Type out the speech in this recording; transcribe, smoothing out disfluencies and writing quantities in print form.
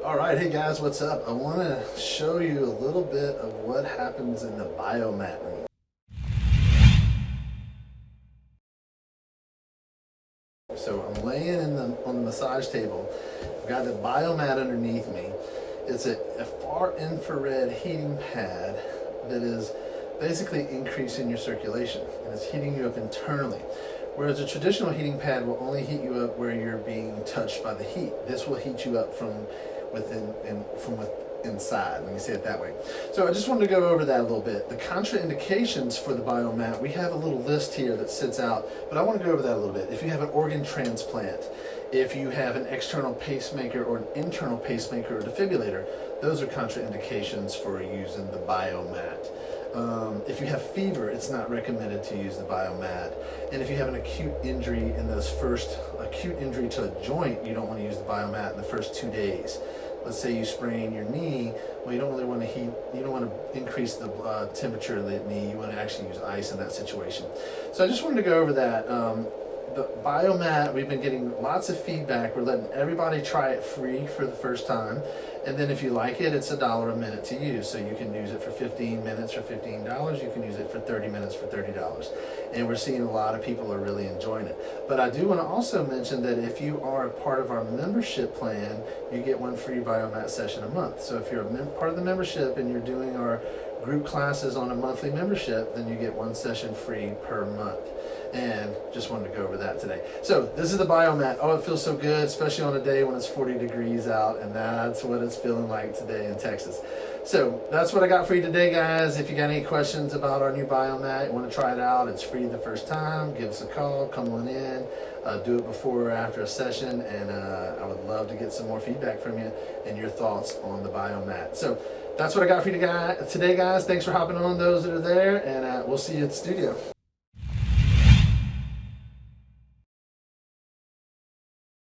Alright, hey guys, what's up? I want to show you a little bit of what happens in the biomat room. So I'm laying on the massage table. I've got the biomat underneath me. It's a far infrared heating pad that is basically increasing your circulation, and it's heating you up internally. Whereas a traditional heating pad will only heat you up where you're being touched by the heat. This will heat you up from inside, let me say it that way. So I just wanted to go over that a little bit. The contraindications for the biomat, we have a little list here that sits out, but I want to go over that a little bit. If you have an organ transplant, if you have an external pacemaker or an internal pacemaker or defibrillator, those are contraindications for using the biomat. If you have fever, it's not recommended to use the biomat. And if you have an acute injury acute injury to a joint, you don't want to use the biomat in the first 2 days. Let's say you sprain your knee, well, you don't really want to you don't want to increase the temperature of the knee. You want to actually use ice in that situation. So I just wanted to go over that. The biomat, we've been getting lots of feedback. We're letting everybody try it free for the first time. And then if you like it, it's $1 a minute to use. So you can use it for 15 minutes for $15. You can use it for 30 minutes for $30. And we're seeing a lot of people are really enjoying it. But I do want to also mention that if you are a part of our membership plan, you get one free biomat session a month. So if you're a part of the membership and you're doing our group classes on a monthly membership, then you get one session free per month. And just wanted to go over that today. So this is the biomat. Oh, it feels so good, especially on a day when it's 40 degrees out, and that's what it's feeling like today in Texas. So that's what I got for you today, guys. If you got any questions about our new biomat, you want to try it out, it's free the first time, give us a call, come on in, do it before or after a session, and I would love to get some more feedback from you and your thoughts on the biomat. So that's what I got for you today, guys. Thanks for hopping on, those that are there, and we'll see you at the studio.